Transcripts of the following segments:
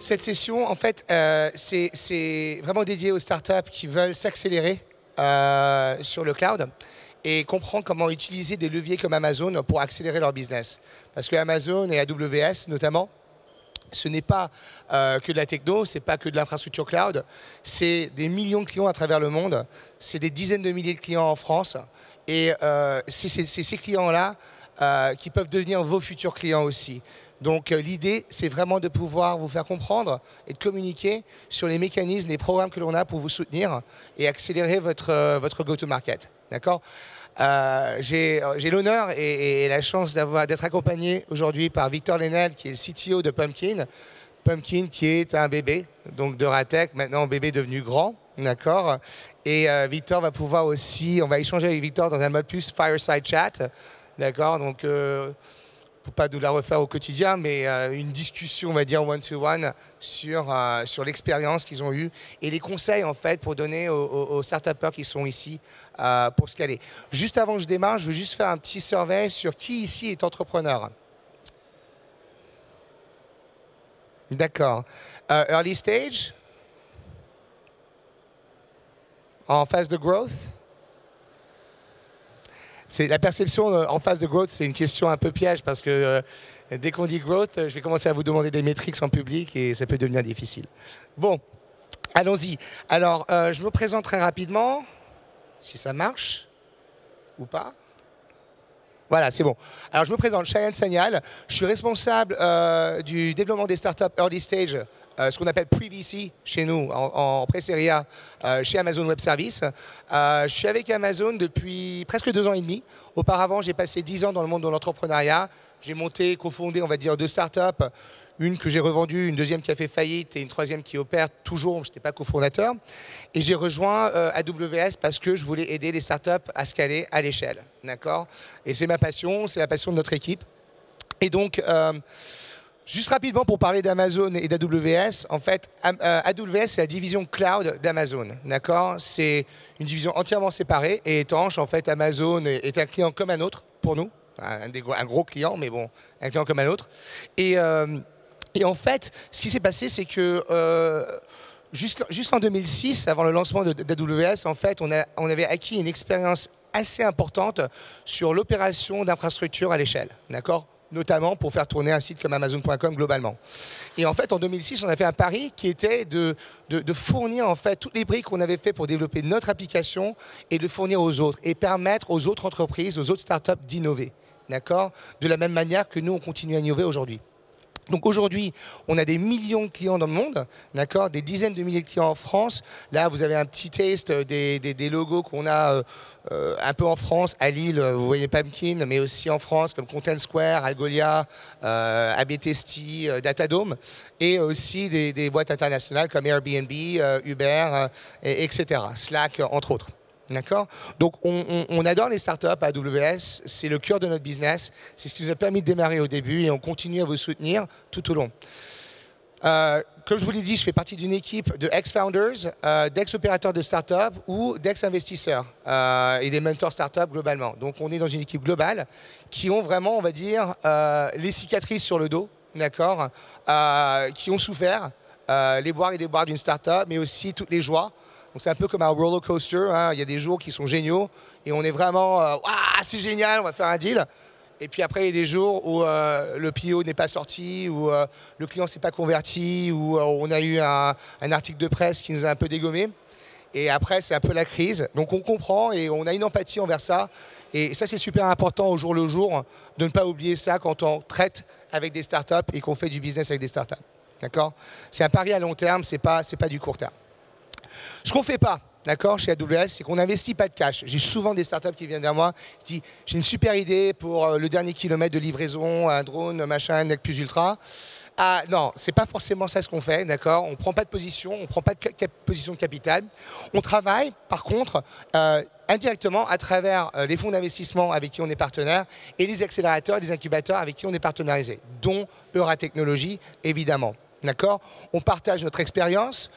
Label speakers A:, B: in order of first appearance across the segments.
A: Cette session, en fait, c'est vraiment dédié aux startups qui veulent s'accélérer sur le cloud et comprendre comment utiliser des leviers comme Amazon pour accélérer leur business. Parce que Amazon et AWS, notamment, ce n'est pas que de la techno, ce n'est pas que de l'infrastructure cloud, c'est des millions de clients à travers le monde, c'est des dizaines de milliers de clients en France, et c'est ces clients-là qui peuvent devenir vos futurs clients aussi. Donc l'idée, c'est vraiment de pouvoir vous faire comprendre et de communiquer sur les mécanismes, les programmes que l'on a pour vous soutenir et accélérer votre go-to-market. D'accord ? J'ai l'honneur et la chance d'être accompagné aujourd'hui par Victor Lenel, qui est le CTO de Pumpkin. Pumpkin qui est un bébé, donc de Ratech, maintenant bébé devenu grand, d'accord. Et Victor va pouvoir aussi, on va échanger avec Victor dans un mode plus fireside chat, d'accord. Donc, pour pas nous la refaire au quotidien, mais une discussion, on va dire one-to-one sur l'expérience qu'ils ont eue et les conseils en fait pour donner aux start-upers qui sont ici pour scaler. Juste avant que je démarre, je veux juste faire un petit survey sur qui ici est entrepreneur. D'accord. Early stage? En phase de growth? La perception en phase de growth, c'est une question un peu piège parce que dès qu'on dit growth, je vais commencer à vous demander des métriques en public et ça peut devenir difficile. Bon, allons-y. Alors, je me présente très rapidement, si ça marche ou pas. Voilà, c'est bon. Alors, je me présente, Cheyenne Sagnal. Je suis responsable du développement des startups early stage, ce qu'on appelle pre-VC chez nous, en pré-série A, chez Amazon Web Services. Je suis avec Amazon depuis presque 2 ans et demi. Auparavant, j'ai passé 10 ans dans le monde de l'entrepreneuriat. J'ai monté, cofondé, on va dire, 2 startups. Une que j'ai revendue, une deuxième qui a fait faillite et une troisième qui opère toujours. Je n'étais pas cofondateur. Et j'ai rejoint AWS parce que je voulais aider les startups à scaler à l'échelle. D'accord ? Et c'est ma passion, c'est la passion de notre équipe. Et donc, juste rapidement pour parler d'Amazon et d'AWS, en fait, AWS, c'est la division cloud d'Amazon. D'accord ? C'est une division entièrement séparée et étanche. En fait, Amazon est un client comme un autre pour nous. Un gros client, mais bon, un client comme un autre. Et en fait, ce qui s'est passé, c'est que jusqu'en 2006, avant le lancement d'AWS, en fait, on avait acquis une expérience assez importante sur l'opération d'infrastructures à l'échelle, d'accord ? Notamment pour faire tourner un site comme Amazon.com globalement. Et en fait, en 2006, on a fait un pari qui était de fournir en fait toutes les briques qu'on avait fait pour développer notre application et de fournir aux autres et permettre aux autres entreprises, aux autres startups d'innover, d'accord ? De la même manière que nous, on continue à innover aujourd'hui. Donc aujourd'hui, on a des millions de clients dans le monde, d'accord, des dizaines de milliers de clients en France. Là, vous avez un petit taste des logos qu'on a un peu en France, à Lille, vous voyez Pumpkin, mais aussi en France comme Content Square, Algolia, AB Testy, Datadome, et aussi des boîtes internationales comme Airbnb, Uber, etc. Slack, entre autres. D'accord ? Donc, on adore les startups à AWS, c'est le cœur de notre business, c'est ce qui nous a permis de démarrer au début et on continue à vous soutenir tout au long. Comme je vous l'ai dit, je fais partie d'une équipe de ex-founders, d'ex-opérateurs de startups ou d'ex-investisseurs et des mentors startups globalement. Donc, on est dans une équipe globale qui ont vraiment, on va dire, les cicatrices sur le dos, d'accord, qui ont souffert les boires et déboires d'une startup, mais aussi toutes les joies. Donc c'est un peu comme un roller coaster, hein. Il y a des jours qui sont géniaux et on est vraiment c'est génial, on va faire un deal. Et puis après, il y a des jours où le PO n'est pas sorti, où le client ne s'est pas converti, où on a eu un article de presse qui nous a un peu dégommé. Et après, c'est un peu la crise. Donc on comprend et on a une empathie envers ça. Et ça, c'est super important au jour le jour de ne pas oublier ça quand on traite avec des startups et qu'on fait du business avec des startups. D'accord ? C'est un pari à long terme, c'est pas du court terme. Ce qu'on ne fait pas, d'accord, chez AWS, c'est qu'on n'investit pas de cash. J'ai souvent des startups qui viennent vers moi, qui disent « j'ai une super idée pour le dernier kilomètre de livraison, un drone, machin, Nec Plus Ultra ». Ah non, c'est pas forcément ça ce qu'on fait, d'accord. On ne prend pas de position, on ne prend pas de position de capital. On travaille, par contre, indirectement à travers les fonds d'investissement avec qui on est partenaire et les accélérateurs et les incubateurs avec qui on est partenarisé, dont Euratechnologies, évidemment. D'accord ? On partage notre expérience,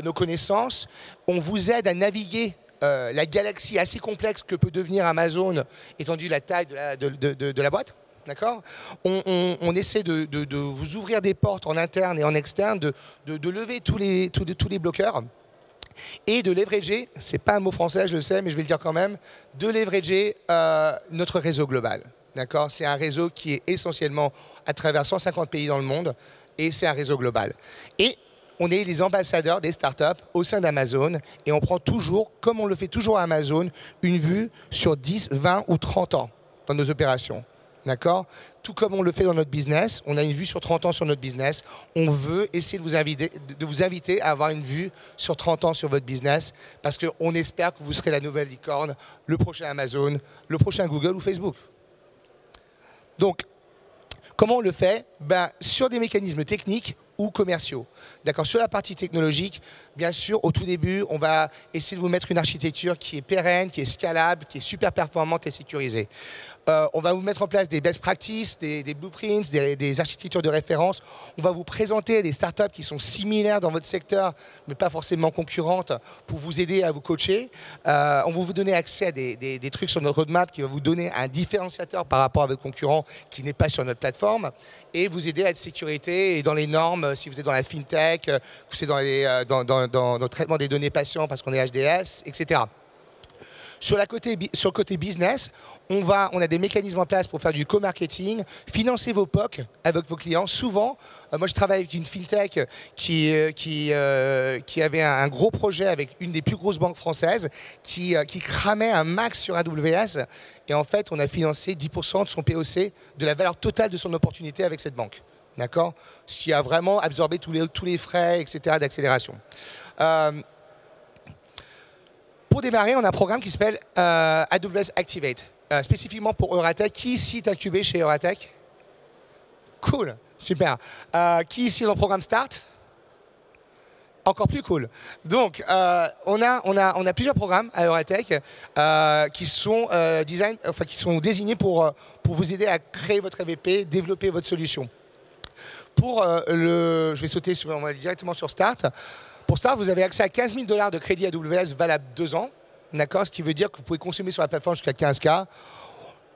A: nos connaissances. On vous aide à naviguer la galaxie assez complexe que peut devenir Amazon, étant donné la taille de la boîte. D'accord. On essaie de vous ouvrir des portes en interne et en externe, de lever tous les bloqueurs et de leverager, c'est pas un mot français, je le sais, mais je vais le dire quand même, de leverager notre réseau global. D'accord. C'est un réseau qui est essentiellement à travers 150 pays dans le monde et c'est un réseau global. Et on est les ambassadeurs des startups au sein d'Amazon et on prend toujours, comme on le fait toujours à Amazon, une vue sur 10, 20 ou 30 ans dans nos opérations. D'accord. Tout comme on le fait dans notre business, on a une vue sur 30 ans sur notre business. On veut essayer de vous inviter à avoir une vue sur 30 ans sur votre business parce qu'on espère que vous serez la nouvelle licorne, le prochain Amazon, le prochain Google ou Facebook. Donc, comment on le fait? Sur des mécanismes techniques ou commerciaux. D'accord. Sur la partie technologique, bien sûr, au tout début, on va essayer de vous mettre une architecture qui est pérenne, qui est scalable, qui est super performante et sécurisée. On va vous mettre en place des best practices, des blueprints, des architectures de référence. On va vous présenter des startups qui sont similaires dans votre secteur, mais pas forcément concurrentes, pour vous aider à vous coacher. On va vous donner accès à des trucs sur notre roadmap qui va vous donner un différenciateur par rapport à votre concurrent qui n'est pas sur notre plateforme et vous aider à être sécurité et dans les normes, si vous êtes dans la fintech, vous êtes dans le traitement des données patients parce qu'on est HDS, etc. Sur le côté business, on a des mécanismes en place pour faire du co-marketing, financer vos POC avec vos clients. Souvent, moi je travaille avec une fintech qui avait un gros projet avec une des plus grosses banques françaises qui cramait un max sur AWS. Et en fait, on a financé 10% de son POC, de la valeur totale de son opportunité avec cette banque. D'accord. Ce qui a vraiment absorbé tous les frais, etc. d'accélération. Pour démarrer, on a un programme qui s'appelle AWS Activate, spécifiquement pour Euratech. Qui ici est incubé chez Euratech? Cool, super. Qui ici est dans le programme Start? Encore plus cool. Donc, on a plusieurs programmes à Euratech qui sont désignés pour vous aider à créer votre MVP, développer votre solution. Je vais sauter on va aller directement sur Start. Pour Start, vous avez accès à 15 000 $ de crédit AWS valable 2 ans. D'accord, ce qui veut dire que vous pouvez consommer sur la plateforme jusqu'à 15K.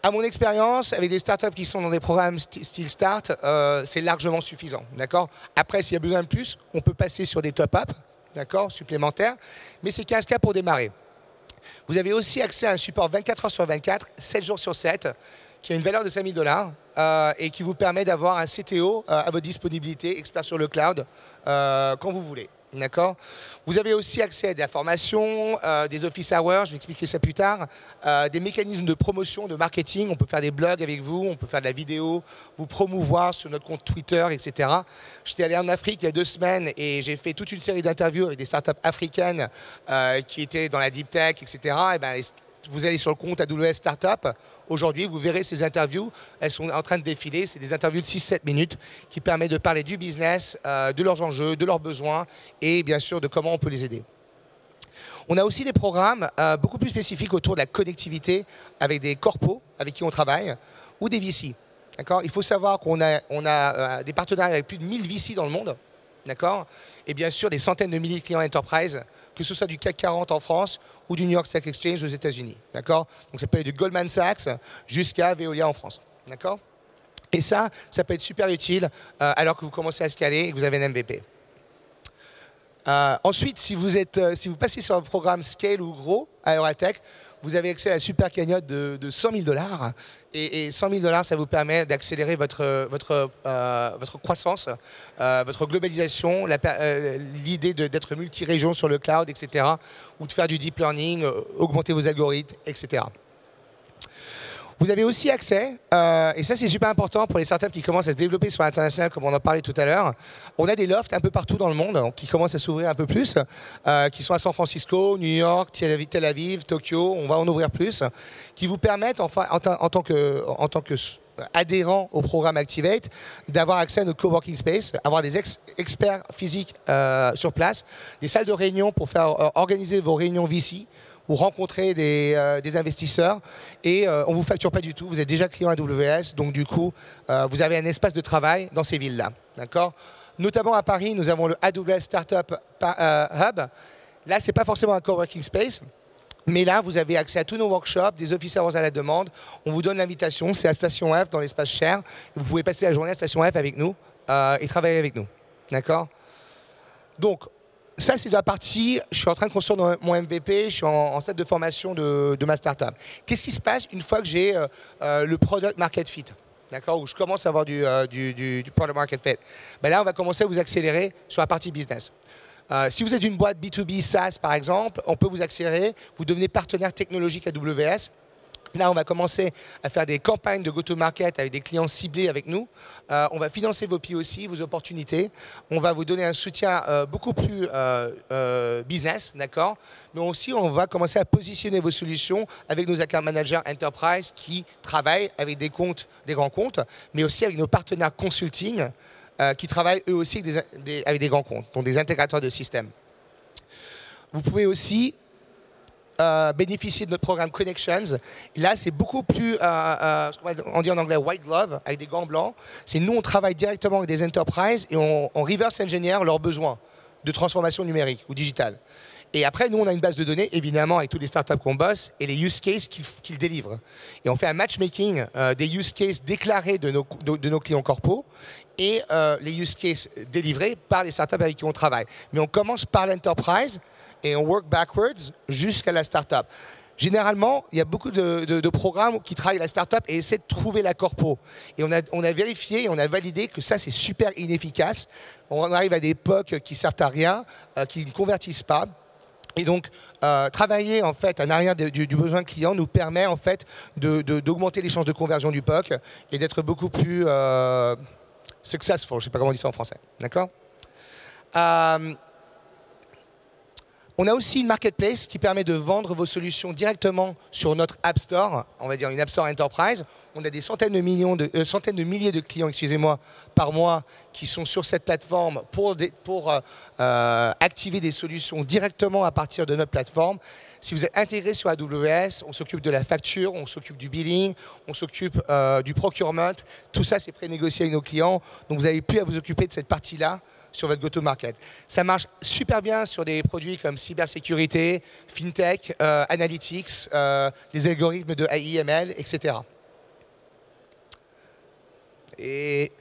A: À mon expérience, avec des startups qui sont dans des programmes style Start, c'est largement suffisant. D'accord. Après, s'il y a besoin de plus, on peut passer sur des top-up, d'accord, supplémentaires. Mais c'est 15K pour démarrer. Vous avez aussi accès à un support 24 heures sur 24, 7 jours sur 7, qui a une valeur de 5 000 $ et qui vous permet d'avoir un CTO à votre disponibilité, expert sur le cloud, quand vous voulez. D'accord. Vous avez aussi accès à des formations, des office hours, je vais expliquer ça plus tard, des mécanismes de promotion, de marketing. On peut faire des blogs avec vous, on peut faire de la vidéo, vous promouvoir sur notre compte Twitter, etc. J'étais allé en Afrique il y a 2 semaines et j'ai fait toute une série d'interviews avec des startups africaines qui étaient dans la deep tech, etc. Et vous allez sur le compte AWS Startup. Aujourd'hui, vous verrez ces interviews. Elles sont en train de défiler. C'est des interviews de 6-7 minutes qui permettent de parler du business, de leurs enjeux, de leurs besoins et bien sûr de comment on peut les aider. On a aussi des programmes beaucoup plus spécifiques autour de la connectivité avec des corpos avec qui on travaille ou des VC. Il faut savoir qu'on a des partenariats avec plus de 1000 VC dans le monde. D'accord. Et bien sûr, des centaines de milliers de clients enterprise, que ce soit du CAC 40 en France ou du New York Stock Exchange aux États-Unis. D'accord. Donc ça peut être du Goldman Sachs jusqu'à Veolia en France. D'accord. Et ça peut être super utile alors que vous commencez à scaler et que vous avez un MVP. Ensuite, si vous passez sur un programme Scale ou Gros à Euratech, vous avez accès à la super cagnotte de 100 000 $. Et 100 000 $, ça vous permet d'accélérer votre croissance, votre globalisation, l'idée d'être multi-région sur le cloud, etc. Ou de faire du deep learning, augmenter vos algorithmes, etc. Vous avez aussi accès, et ça c'est super important pour les startups qui commencent à se développer sur l'international, comme on en parlait tout à l'heure. On a des lofts un peu partout dans le monde qui commencent à s'ouvrir un peu plus, qui sont à San Francisco, New York, Tel Aviv, Tokyo, on va en ouvrir plus, qui vous permettent en tant que adhérent au programme Activate, d'avoir accès à notre coworking space, avoir des experts physiques sur place, des salles de réunion pour faire organiser vos réunions VC, ou rencontrer des investisseurs et on ne vous facture pas du tout, vous êtes déjà client AWS, donc du coup, vous avez un espace de travail dans ces villes-là. D'accord. Notamment à Paris, nous avons le AWS Startup Hub. Là, ce n'est pas forcément un coworking space. Mais là, vous avez accès à tous nos workshops, des office hours à la demande. On vous donne l'invitation, c'est à Station F, dans l'espace Cher. Vous pouvez passer la journée à Station F avec nous et travailler avec nous. D'accord? Donc, ça, c'est de la partie, je suis en train de construire mon MVP, je suis en stade de formation de ma startup. Qu'est-ce qui se passe une fois que j'ai le product market fit? D'accord, où je commence à avoir du product market fit. Ben là, on va commencer à vous accélérer sur la partie business. Si vous êtes une boîte B2B SaaS, par exemple, on peut vous accélérer. Vous devenez partenaire technologique AWS. Là, on va commencer à faire des campagnes de go-to-market avec des clients ciblés avec nous. On va financer vos POC, vos opportunités. On va vous donner un soutien beaucoup plus business, d'accord? Mais aussi, on va commencer à positionner vos solutions avec nos account managers enterprise qui travaillent avec des comptes, des grands comptes, mais aussi avec nos partenaires consulting qui travaillent eux aussi avec des grands comptes, donc des intégrateurs de systèmes. Vous pouvez aussi bénéficier de notre programme Connections. Et là, c'est beaucoup plus, on dit en anglais white glove, avec des gants blancs. C'est nous, on travaille directement avec des enterprises et on reverse engineer leurs besoins de transformation numérique ou digitale. Et après, nous, on a une base de données, évidemment, avec tous les startups qu'on bosse et les use cases qu'ils délivrent. Et on fait un matchmaking des use cases déclarés de nos clients corpos et les use cases délivrés par les startups avec qui on travaille. Mais on commence par l'enterprise et on work backwards jusqu'à la startup. Généralement, il y a beaucoup de programmes qui travaillent la startup et essaient de trouver la corpo. Et on a vérifié et on a validé que ça, c'est super inefficace. On arrive à des POC qui ne servent à rien, qui ne convertissent pas. Et donc, travailler en fait en arrière du besoin client nous permet en fait d'augmenter les chances de conversion du POC et d'être beaucoup plus successful. Je ne sais pas comment on dit ça en français. D'accord? On a aussi une marketplace qui permet de vendre vos solutions directement sur notre App Store, on va dire une App Store Enterprise. On a des centaines de milliers de clients, excusez-moi, par mois qui sont sur cette plateforme pour activer des solutions directement à partir de notre plateforme. Si vous êtes intégré sur AWS, on s'occupe de la facture, on s'occupe du billing, on s'occupe du procurement. Tout ça, c'est pré-négocié avec nos clients. Donc, vous n'avez plus à vous occuper de cette partie-là sur votre go-to-market. Ça marche super bien sur des produits comme cybersécurité, fintech, analytics, des algorithmes de AIML, etc. Et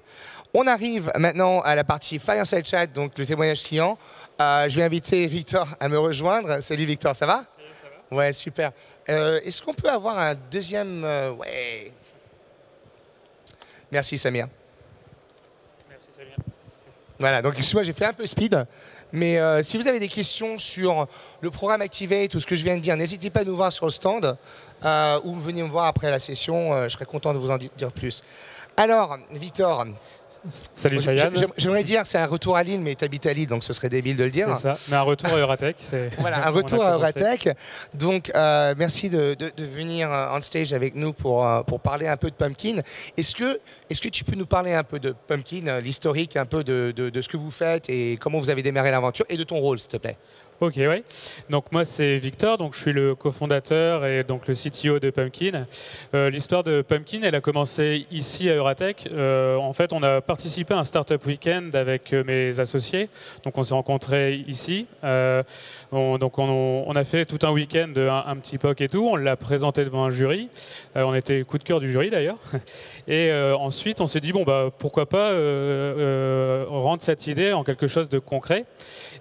A: on arrive maintenant à la partie Fireside Chat, donc le témoignage client. Je vais inviter Victor à me rejoindre. Salut Victor, ça va? Ça va. Ouais, super. Est-ce qu'on peut avoir un deuxième... ouais. Merci Samir.
B: Merci Samir.
A: Voilà, donc excuse-moi, j'ai fait un peu speed, mais si vous avez des questions sur le programme Activate ou ce que je viens de dire, n'hésitez pas à nous voir sur le stand ou venez me voir après la session, je serai content de vous en dire plus. Alors, Victor.
B: Salut Cheyenne.
A: J'aimerais dire c'est un retour à Lille, mais tu habites à Lille, donc ce serait débile de le dire.
B: C'est ça, mais un retour à Euratech.
A: Voilà, un retour à Euratech. Donc, merci de venir on stage avec nous pour parler un peu de Pumpkin. Est-ce que tu peux nous parler un peu de Pumpkin, l'historique un peu de ce que vous faites et comment vous avez démarré l'aventure et de ton rôle, s'il te plaît?
B: Ok, oui. Donc moi c'est Victor, donc je suis le cofondateur et donc le CTO de Pumpkin. L'histoire de Pumpkin, elle a commencé ici à Euratech. En fait, on a participé à un startup weekend avec mes associés. Donc on s'est rencontrés ici. Donc on a fait tout un week-end, un petit POC et tout. On l'a présenté devant un jury. On était coup de cœur du jury d'ailleurs. Et ensuite, on s'est dit bon bah pourquoi pas rendre cette idée en quelque chose de concret.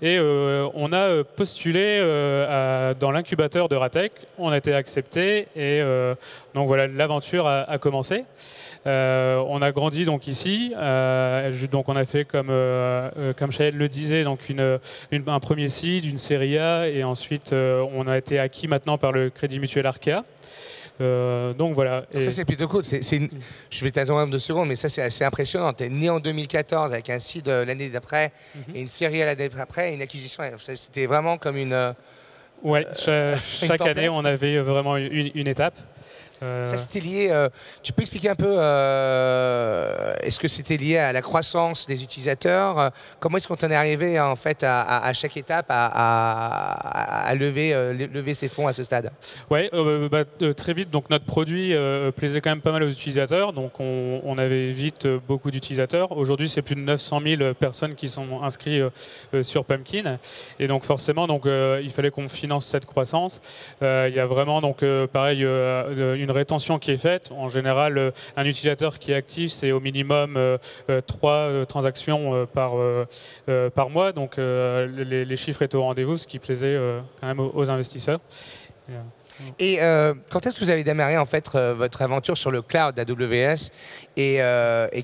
B: Et on a postulé dans l'incubateur d'Euratech, on a été accepté et donc voilà, l'aventure a commencé. On a grandi donc ici, donc on a fait comme Cheyenne le disait, donc un premier seed, une série A et ensuite on a été acquis maintenant par le Crédit Mutuel Arkea. Donc voilà.
A: Et ça c'est plutôt cool. Je vais t'attendre 2 secondes, mais ça c'est assez impressionnant. Tu es né en 2014 avec un seed l'année d'après et une série à l'année d'après et une acquisition. C'était vraiment comme une...
B: Ouais, chaque année on avait vraiment une étape.
A: Ça, c'était lié. Tu peux expliquer un peu, est-ce que c'était lié à la croissance des utilisateurs? Comment est-ce qu'on en est arrivé en fait à chaque étape à lever ces fonds à ce stade?
B: Ouais, très vite. Donc notre produit plaisait quand même pas mal aux utilisateurs. Donc on avait vite beaucoup d'utilisateurs. Aujourd'hui, c'est plus de 900 000 personnes qui sont inscrites sur Pumpkin. Et donc forcément, il fallait qu'on finance cette croissance. Il y a vraiment pareil une rétention qui est faite. En général, un utilisateur qui est actif, c'est au minimum 3 transactions par mois. Donc les chiffres étaient au rendez-vous, ce qui plaisait quand même aux investisseurs.
A: Et quand est-ce que vous avez démarré en fait votre aventure sur le cloud d'AWS et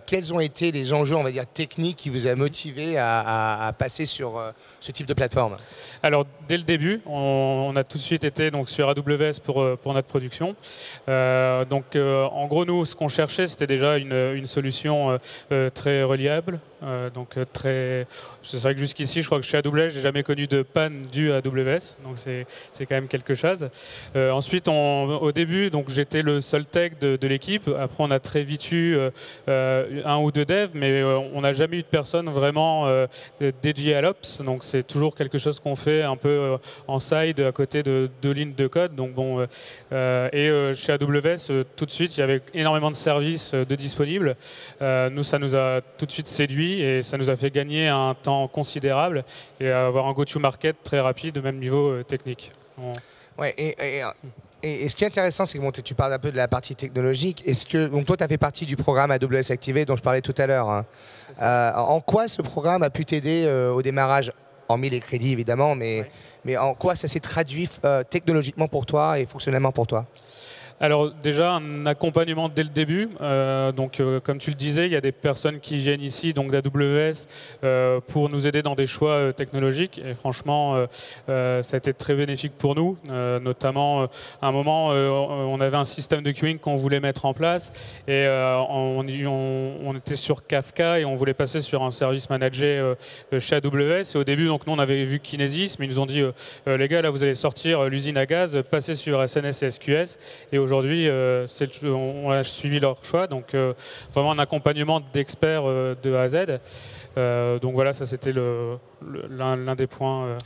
A: quels ont été les enjeux, on va dire, techniques qui vous a motivé à passer sur ce type de plateforme?
B: Alors dès le début, on a tout de suite été sur AWS pour notre production. En gros, nous, ce qu'on cherchait, c'était déjà une solution très reliable. C'est vrai que jusqu'ici, je crois que chez AWS, j'ai jamais connu de panne due à AWS, donc c'est quand même quelque chose. Ensuite, au début, j'étais le seul tech de l'équipe. Après, on a très vite eu 1 ou 2 devs, mais on n'a jamais eu de personne vraiment dédiée à l'Ops. Donc c'est toujours quelque chose qu'on fait un peu en side à côté de 2 lignes de code. Chez AWS, tout de suite, il y avait énormément de services de disponibles. Nous, ça nous a tout de suite séduit et ça nous a fait gagner un temps considérable et avoir un go-to-market très rapide, même niveau technique.
A: Ouais, et ce qui est intéressant, c'est que tu parles un peu de la partie technologique. Donc toi, tu as fait partie du programme AWS Activate dont je parlais tout à l'heure. Hein. En quoi ce programme a pu t'aider au démarrage, hormis les crédits évidemment, mais en quoi ça s'est traduit technologiquement pour toi et fonctionnellement pour toi?
B: Alors déjà, un accompagnement dès le début. Comme tu le disais, il y a des personnes qui viennent ici, donc d'AWS, pour nous aider dans des choix technologiques. Et franchement, ça a été très bénéfique pour nous. Notamment, à un moment, on avait un système de queuing qu'on voulait mettre en place. Et on était sur Kafka et on voulait passer sur un service managé chez AWS. Et au début, nous, on avait vu Kinesis, mais ils nous ont dit, les gars, là, vous allez sortir l'usine à gaz, passer sur SNS et SQS. Et aujourd'hui, on a suivi leur choix, donc vraiment un accompagnement d'experts de A à Z. Donc voilà, ça c'était l'un des points.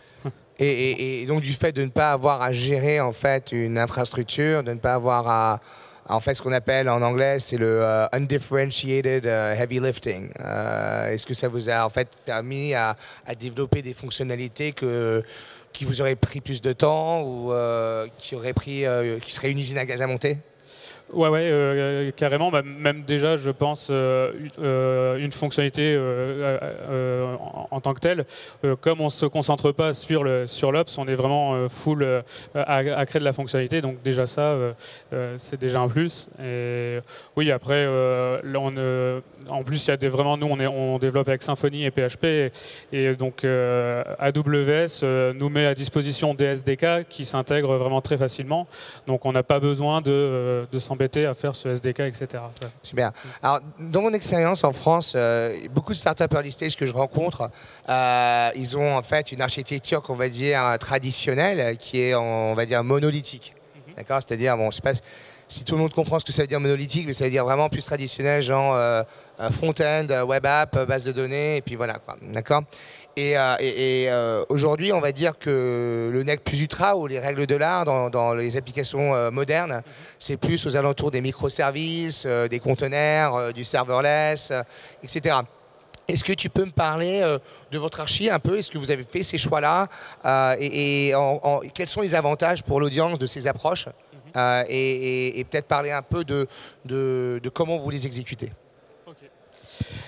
A: Et donc du fait de ne pas avoir à gérer en fait une infrastructure, de ne pas avoir en fait ce qu'on appelle en anglais, c'est le undifferentiated heavy lifting. Est-ce que ça vous a en fait permis à développer des fonctionnalités qui vous auraient pris plus de temps ou qui serait une usine à gaz à monter?
B: Ouais, carrément. Même déjà, je pense, une fonctionnalité en tant que telle. Comme on ne se concentre pas sur l'Ops, on est vraiment full à créer de la fonctionnalité. Donc déjà ça, c'est déjà un plus. Et oui, après, en plus, il y a nous, on développe avec Symfony et PHP. Et donc, AWS nous met à disposition des SDK qui s'intègrent vraiment très facilement. Donc, on n'a pas besoin de s'embêter à faire ce SDK, etc.
A: Super. Alors, dans mon expérience en France, beaucoup de startups early stage que je rencontre, ils ont en fait une architecture qu'on va dire traditionnelle, qui est, on va dire, monolithique. D'accord? C'est-à-dire, bon, je sais pas si tout le monde comprend ce que ça veut dire monolithique, mais ça veut dire vraiment plus traditionnel, genre front-end, web app, base de données, et puis voilà, quoi. D'accord? Et aujourd'hui, on va dire que le nec plus ultra ou les règles de l'art dans les applications modernes, c'est plus aux alentours des microservices, des conteneurs, du serverless, etc. Est-ce que tu peux me parler de votre archi un peu? Est-ce que vous avez fait ces choix-là quels sont les avantages pour l'audience de ces approches et peut-être parler un peu de comment vous les exécutez?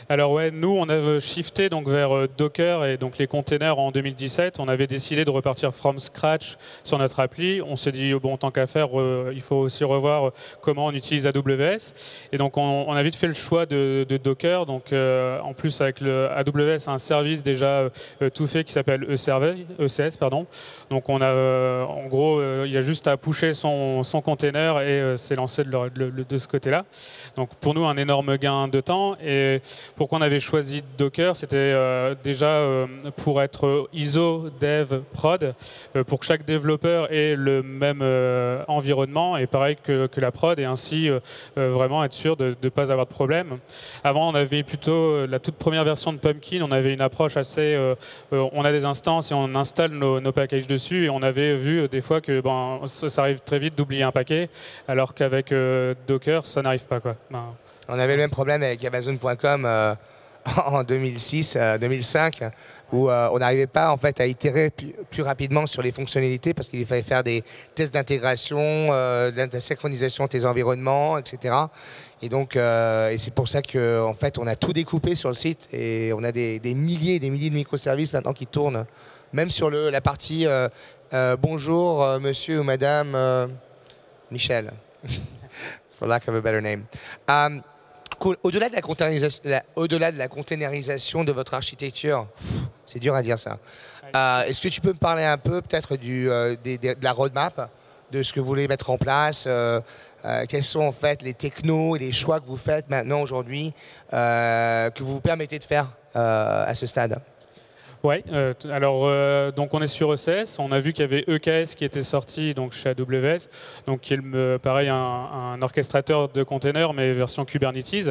B: Alors ouais, nous on a shifté vers Docker et donc les containers en 2017. On avait décidé de repartir from scratch sur notre appli. On s'est dit bon, tant qu'à faire, il faut aussi revoir comment on utilise AWS. Et donc on a vite fait le choix de Docker. Donc en plus avec le AWS un service déjà tout fait qui s'appelle ECS, pardon. Donc on a en gros il y a juste à pusher son container et c'est lancé de ce côté-là. Donc pour nous un énorme gain de temps et pour pourquoi on avait choisi Docker, c'était déjà pour être ISO, Dev, Prod, pour que chaque développeur ait le même environnement et pareil que la prod, et ainsi vraiment être sûr de ne pas avoir de problème. Avant, on avait plutôt la toute première version de Pumpkin, on avait une approche assez... on a des instances et on installe nos packages dessus, et on avait vu des fois que ça arrive très vite d'oublier un paquet, alors qu'avec Docker, ça n'arrive pas, quoi.
A: On avait le même problème avec Amazon.com en 2006-2005, où on n'arrivait pas en fait à itérer plus rapidement sur les fonctionnalités parce qu'il fallait faire des tests d'intégration, de la synchronisation de tes environnements, etc. Et donc, et c'est pour ça qu'en fait, on a tout découpé sur le site et on a des milliers et des milliers de microservices maintenant qui tournent, même sur la partie bonjour, monsieur ou madame Michel, for lack of a better name. Cool. Au-delà de la containerisation de votre architecture, c'est dur à dire ça. Est-ce que tu peux me parler un peu peut-être de la roadmap, de ce que vous voulez mettre en place, quels sont en fait les technos et les choix que vous faites maintenant aujourd'hui, que vous vous permettez de faire à ce stade?
B: Oui, alors donc on est sur ECS, on a vu qu'il y avait EKS qui était sorti donc chez AWS, donc qui est pareil un orchestrateur de containers mais version Kubernetes.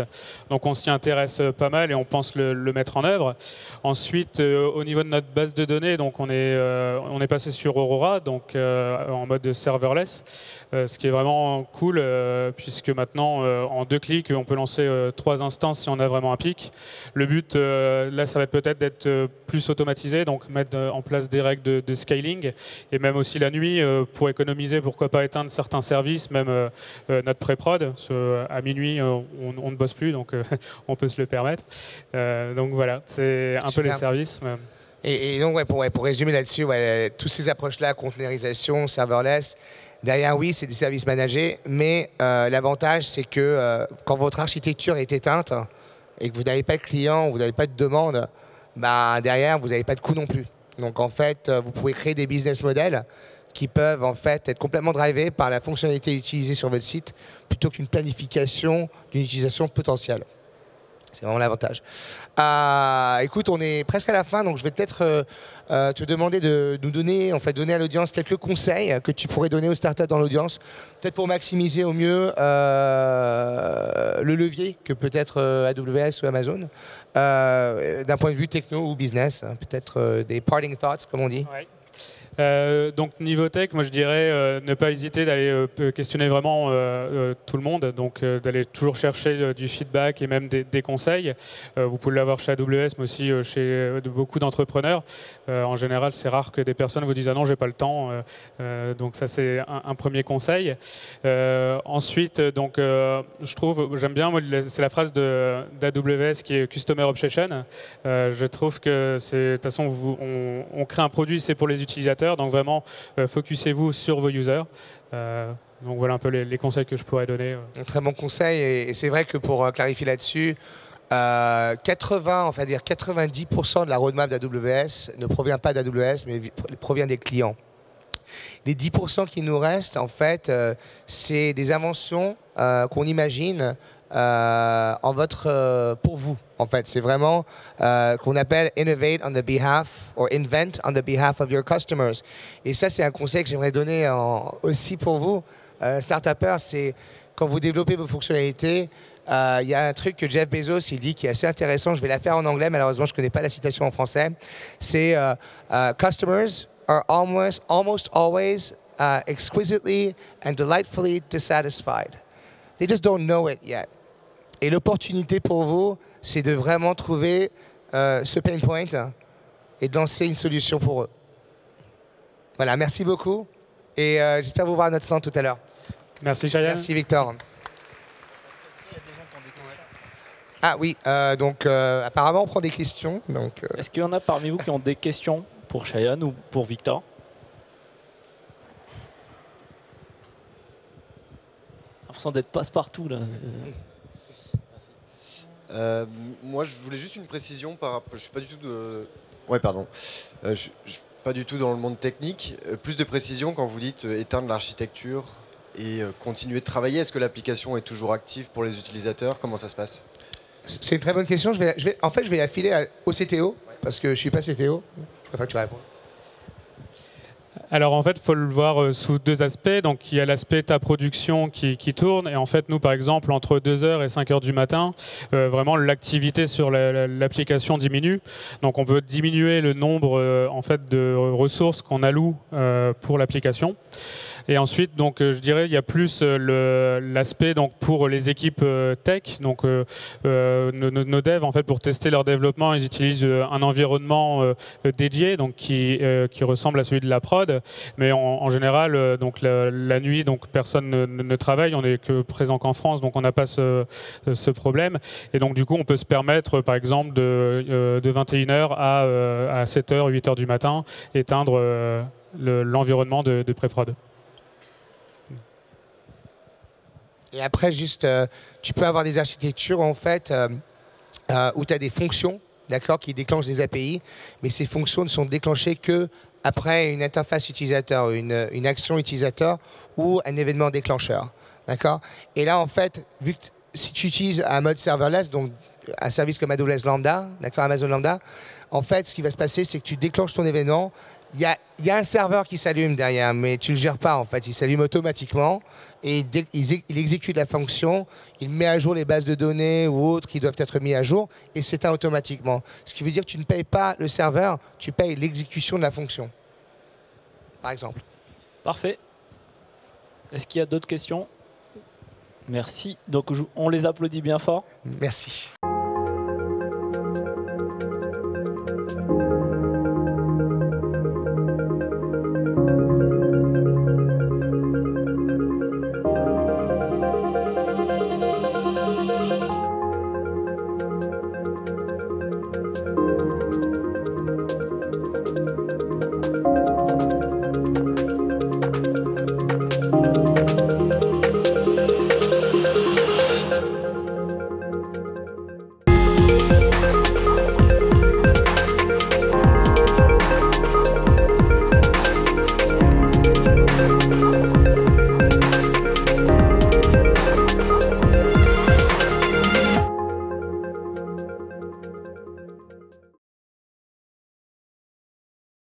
B: Donc on s'y intéresse pas mal et on pense le mettre en œuvre. Ensuite, au niveau de notre base de données, donc on est passé sur Aurora, donc en mode serverless, ce qui est vraiment cool puisque maintenant en 2 clics on peut lancer 3 instances si on a vraiment un pic. Le but là, ça va être peut-être d'être plus automatisé, donc mettre en place des règles de scaling, et même aussi la nuit pour économiser, pourquoi pas éteindre certains services, même notre pré-prod. À minuit, on ne bosse plus, donc on peut se le permettre. Donc voilà, c'est un peu les services.
A: Et donc, ouais, pour résumer là-dessus, toutes ces approches-là, containerisation, serverless, derrière, oui, c'est des services managés, mais l'avantage, c'est que quand votre architecture est éteinte et que vous n'avez pas de client, vous n'avez pas de demande, derrière, vous n'avez pas de coût non plus. Donc, en fait, vous pouvez créer des business models qui peuvent en fait être complètement drivés par la fonctionnalité utilisée sur votre site plutôt qu'une planification d'une utilisation potentielle. C'est vraiment l'avantage. Écoute, on est presque à la fin, donc je vais peut-être te demander de nous donner, donner à l'audience quelques conseils que tu pourrais donner aux startups dans l'audience, peut-être pour maximiser au mieux le levier que peut-être AWS ou Amazon, d'un point de vue techno ou business, hein, peut-être des parting thoughts, comme on dit.
B: Ouais. Donc niveau tech, moi je dirais ne pas hésiter d'aller questionner vraiment tout le monde, donc d'aller toujours chercher du feedback et même des conseils. Vous pouvez l'avoir chez AWS, mais aussi chez beaucoup d'entrepreneurs. En général, c'est rare que des personnes vous disent ah non, j'ai pas le temps. Donc ça c'est un premier conseil. Ensuite, donc je trouve, j'aime bien, c'est la phrase d'AWS qui est Customer Obsession. Je trouve que de toute façon on crée un produit, c'est pour les utilisateurs. Donc vraiment, focussez-vous sur vos users. Donc voilà un peu les conseils que je pourrais donner.
A: Un très bon conseil, et c'est vrai que pour clarifier là-dessus, 90% de la roadmap d'AWS ne provient pas d'AWS, mais provient des clients. Les 10% qui nous restent, en fait, c'est des inventions qu'on imagine pour vous. En fait, c'est vraiment qu'on appelle innovate on the behalf or invent on the behalf of your customers. Et ça, c'est un conseil que j'aimerais donner aussi pour vous, start-upers. C'est quand vous développez vos fonctionnalités, il y a un truc que Jeff Bezos il dit qui est assez intéressant. Je vais la faire en anglais, malheureusement, je ne connais pas la citation en français. C'est customers are almost always exquisitely and delightfully dissatisfied. They just don't know it yet. Et l'opportunité pour vous, c'est de vraiment trouver ce pain point et de lancer une solution pour eux. Voilà, merci beaucoup. Et j'espère vous voir à notre stand tout à l'heure.
B: Merci, Chaya.
A: Merci, Victor.
C: S'il y a des gens qui ont des questions.
A: Ah oui, donc apparemment, on prend des questions.
C: Est-ce qu'il y en a parmi vous qui ont des questions pour Cheyenne ou pour Victor? L'impression d'être passe-partout là.
D: Moi, je voulais juste une précision par rapport. Je suis pas du tout de. Ouais, pardon. Je suis pas du tout dans le monde technique. Plus de précision quand vous dites éteindre l'architecture et continuer de travailler. Est-ce que l'application est toujours active pour les utilisateurs? Comment ça se passe?
A: C'est une très bonne question. En fait, je vais la filer au CTO, parce que je ne suis pas CTO. Je préfère que tu répondes.
B: Alors en fait, il faut le voir sous deux aspects. Donc il y a l'aspect ta production qui tourne. Et en fait, nous, par exemple, entre 2h et 5h du matin, vraiment l'activité sur l'application diminue. Donc on peut diminuer le nombre en fait, de ressources qu'on alloue pour l'application. Et ensuite, donc, je dirais, il y a plus l'aspect donc pour les équipes tech. Donc, nos devs, en fait, pour tester leur développement, ils utilisent un environnement dédié, donc qui ressemble à celui de la prod. Mais en général, donc la nuit, donc personne ne travaille. On n'est que présent qu'en France, donc on n'a pas ce problème. Et donc, du coup, on peut se permettre, par exemple, de 21h à 7h, 8h du matin, éteindre l'environnement de pré-prod.
A: Et après, juste, tu peux avoir des architectures en fait où tu as des fonctions, d'accord, qui déclenchent des API, mais ces fonctions ne sont déclenchées que après une interface utilisateur, une action utilisateur ou un événement déclencheur, d'accord. Et là, en fait, vu que si tu utilises un mode serverless, donc un service comme AWS Lambda, d'accord, Amazon Lambda, en fait, ce qui va se passer, c'est que tu déclenches ton événement. Il y a un serveur qui s'allume derrière, mais tu ne le gères pas en fait. Il s'allume automatiquement et il exécute la fonction, il met à jour les bases de données ou autres qui doivent être mis à jour et s'éteint automatiquement. Ce qui veut dire que tu ne payes pas le serveur, tu payes l'exécution de la fonction, par exemple.
C: Parfait. Est-ce qu'il y a d'autres questions? Merci. Donc on les applaudit bien fort.
A: Merci.